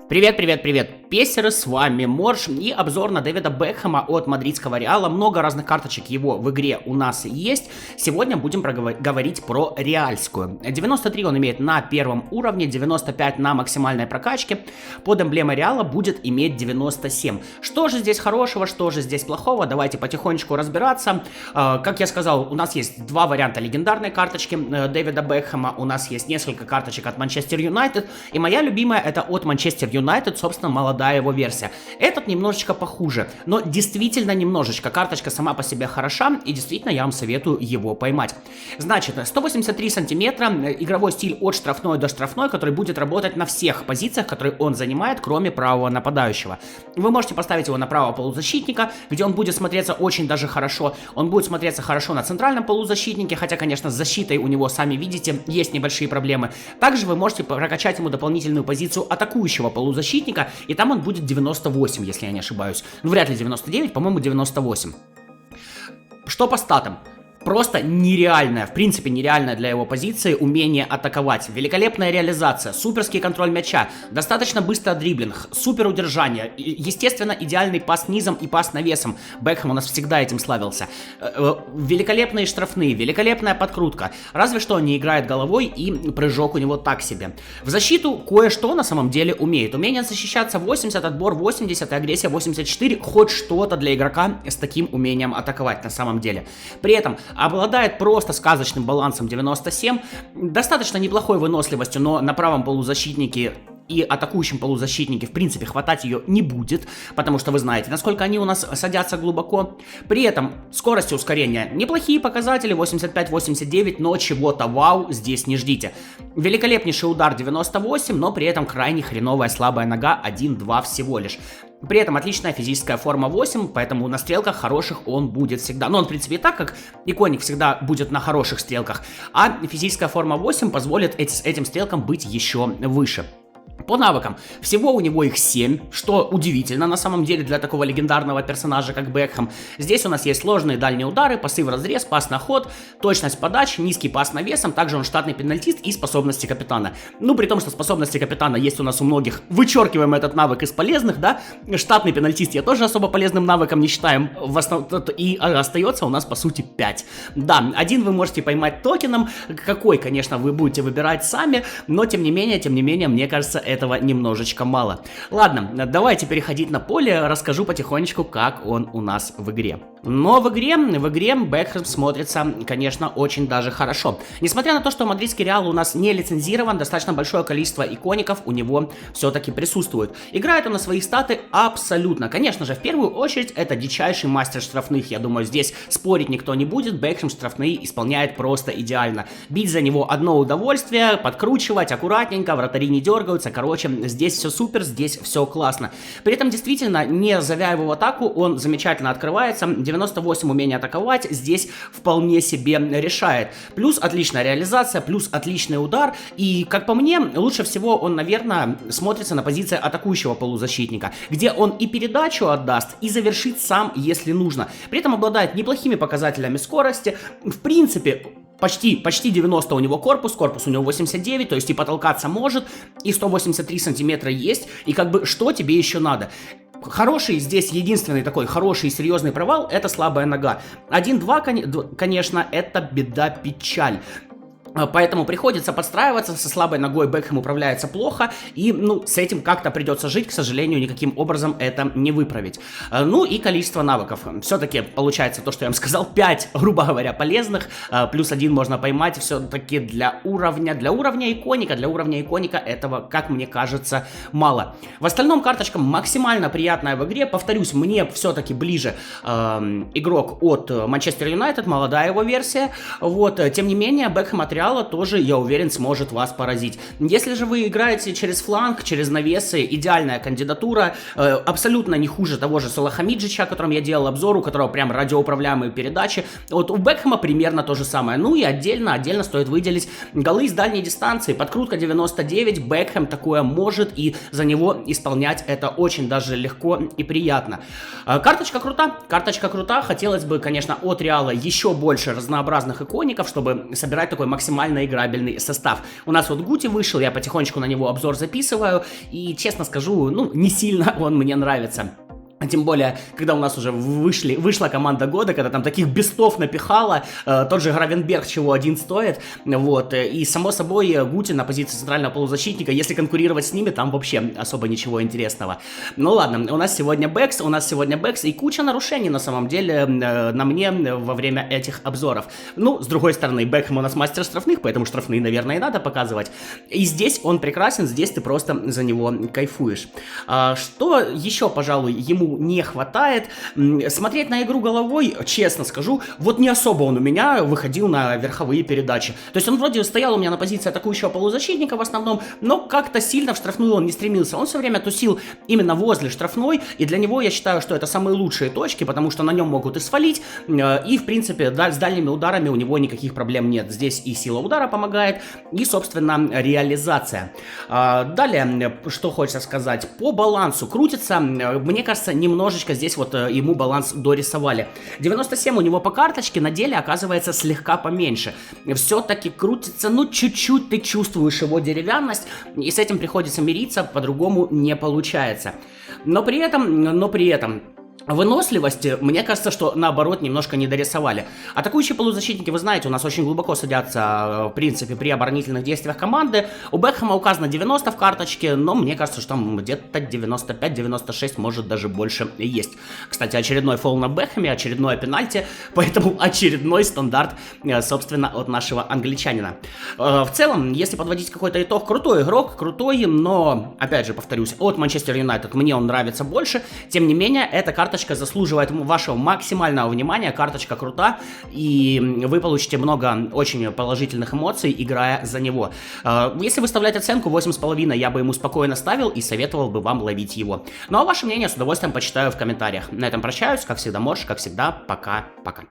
Привет, привет, привет, песеры, с вами Морж и обзор на Дэвида Бекхэма от мадридского Реала. Много разных карточек его в игре у нас есть. Сегодня будем говорить про реальскую. 93 он имеет на первом уровне, 95 на максимальной прокачке. Под эмблемой Реала будет иметь 97. Что же здесь хорошего, что же здесь плохого? Давайте потихонечку разбираться. Как я сказал, у нас есть два варианта легендарной карточки Дэвида Бекхэма. У нас есть несколько карточек от Манчестер Юнайтед. И моя любимая это от Манчестер Юнайтед, собственно, молодая его версия. Этот немножечко похуже, но действительно немножечко. Карточка сама по себе хороша, и действительно я вам советую его поймать. Значит, 183 сантиметра, игровой стиль от штрафной до штрафной, который будет работать на всех позициях, которые он занимает, кроме правого нападающего. Вы можете поставить его на правого полузащитника, где он будет смотреться очень даже хорошо. Он будет смотреться хорошо на центральном полузащитнике, хотя, конечно, с защитой у него, сами видите, есть небольшие проблемы. Также вы можете прокачать ему дополнительную позицию атакующего полузащитника, и там он будет 98, если я не ошибаюсь. Ну, вряд ли 99, по-моему, 98. Что по статам? Просто нереальное, в принципе нереальное для его позиции умение атаковать. Великолепная реализация, суперский контроль мяча, достаточно быстрый дриблинг, супер удержание, естественно идеальный пас низом и пас навесом. Бекхэм у нас всегда этим славился. Великолепные штрафные, великолепная подкрутка. Разве что он не играет головой и прыжок у него так себе. В защиту кое-что на самом деле умеет. Умение защищаться 80, отбор 80 и агрессия 84. Хоть что-то для игрока с таким умением атаковать на самом деле. При этом обладает просто сказочным балансом 97, достаточно неплохой выносливостью, но на правом полузащитнике и атакующем полузащитнике, в принципе, хватать ее не будет, потому что вы знаете, насколько они у нас садятся глубоко. При этом скорость и ускорение неплохие показатели, 85-89, но чего-то вау здесь не ждите. Великолепнейший удар 98, но при этом крайне хреновая слабая нога 1-2 всего лишь. При этом отличная физическая форма 8, поэтому на стрелках хороших он будет всегда. Но он, в принципе, и так, как иконик всегда будет на хороших стрелках. А физическая форма 8 позволит этим стрелкам быть еще выше. По навыкам, всего у него их 7, что удивительно на самом деле для такого легендарного персонажа, как Бекхэм. Здесь у нас есть сложные дальние удары, пасы в разрез, пас на ход, точность подач, низкий пас навесом, также он штатный пенальтист и способности капитана. Ну, при том, что способности капитана есть у нас у многих, вычеркиваем этот навык из полезных, да, штатный пенальтист я тоже особо полезным навыком не считаем, и остается у нас по сути 5. Да, один вы можете поймать токеном, какой, конечно, вы будете выбирать сами, но тем не менее, мне кажется, этого немножечко мало. Ладно, давайте переходить на поле, расскажу потихонечку, как он у нас в игре. Но в игре Бекхэм смотрится, конечно, очень даже хорошо. Несмотря на то, что мадридский Реал у нас не лицензирован, достаточно большое количество икоников у него все-таки присутствует. Играет он на свои статы абсолютно. Конечно же, в первую очередь, это дичайший мастер штрафных. Я думаю, здесь спорить никто не будет. Бекхэм штрафные исполняет просто идеально. Бить за него одно удовольствие, подкручивать аккуратненько, вратари не дергаются. Короче, здесь все супер, здесь все классно. При этом, действительно, не завя его в атаку, он замечательно открывается. 98 умение атаковать здесь вполне себе решает. Плюс отличная реализация, плюс отличный удар. И, как по мне, лучше всего он, наверное, смотрится на позиции атакующего полузащитника, где он и передачу отдаст, и завершит сам, если нужно. При этом обладает неплохими показателями скорости. В принципе, почти 90 у него корпус у него 89, то есть и потолкаться может, и 183 сантиметра есть, и как бы что тебе еще надо? Хороший здесь, единственный такой хороший и серьезный провал, это слабая нога. 1-2, конечно, это беда-печаль. Поэтому приходится подстраиваться, со слабой ногой Бекхэм управляется плохо, и, ну, с этим как-то придется жить, к сожалению, никаким образом это не выправить. Ну и количество навыков. Все-таки получается то, что я вам сказал, 5, грубо говоря, полезных, плюс 1 можно поймать все-таки для уровня иконика этого, как мне кажется, мало. В остальном карточка максимально приятная в игре, повторюсь, мне все-таки ближе игрок от Манчестер Юнайтед, молодая его версия, вот, тем не менее, Бекхэм от Реала тоже, я уверен, сможет вас поразить. Если же вы играете через фланг, через навесы, идеальная кандидатура, абсолютно не хуже того же Салахамиджича, о котором я делал обзор, у которого прям радиоуправляемые передачи. Вот у Бекхэма примерно то же самое. Ну и отдельно стоит выделить голы с дальней дистанции, подкрутка 99, Бекхэм такое может, и за него исполнять это очень даже легко и приятно. Карточка крута, хотелось бы, конечно, от Реала еще больше разнообразных икоников, чтобы собирать такой максимально максимально играбельный состав. У нас вот Гути вышел, я потихонечку на него обзор записываю, и, честно скажу, ну, не сильно он мне нравится. Тем более, когда у нас уже вышла команда года, когда там таких бестов напихало, тот же Гравенберг чего один стоит, вот, и само собой Гути на позиции центрального полузащитника, если конкурировать с ними, там вообще особо ничего интересного. Ну ладно, у нас сегодня Бэкс, и куча нарушений на самом деле на мне во время этих обзоров. Ну, с другой стороны, Бекхэм у нас мастер штрафных, поэтому штрафные, наверное, и надо показывать. И здесь он прекрасен, здесь ты просто за него кайфуешь. Что еще, пожалуй, ему не хватает? Смотреть на игру головой, честно скажу, вот не особо он у меня выходил на верховые передачи. То есть он вроде стоял у меня на позиции атакующего полузащитника в основном, но как-то сильно в штрафную он не стремился. Он все время тусил именно возле штрафной, и для него я считаю, что это самые лучшие точки, потому что на нем могут и свалить, и в принципе с дальними ударами у него никаких проблем нет. Здесь и сила удара помогает, и собственно реализация. Далее, что хочется сказать, по балансу крутится, мне кажется, немножечко здесь вот ему баланс дорисовали. 97 у него по карточке, на деле оказывается слегка поменьше. Все-таки крутится, ну чуть-чуть ты чувствуешь его деревянность, и с этим приходится мириться, по-другому не получается. Но при этом выносливости, мне кажется, что наоборот немножко не дорисовали. Атакующие полузащитники, вы знаете, у нас очень глубоко садятся, в принципе, при оборонительных действиях команды. У Бекхэма указано 90 в карточке, но мне кажется, что там где-то 95-96, может даже больше есть. Кстати, очередной фол на Бекхэме, очередное пенальти, поэтому очередной стандарт, собственно, от нашего англичанина. В целом, если подводить какой-то итог, крутой игрок, крутой, но, опять же, повторюсь, от Манчестер Юнайтед мне он нравится больше. Тем не менее, эта карточка заслуживает вашего максимального внимания, карточка крута, и вы получите много очень положительных эмоций, играя за него. Если выставлять оценку 8,5, я бы ему спокойно ставил и советовал бы вам ловить его. Ну а ваше мнение с удовольствием почитаю в комментариях. На этом прощаюсь, как всегда, Морж, как всегда, пока-пока.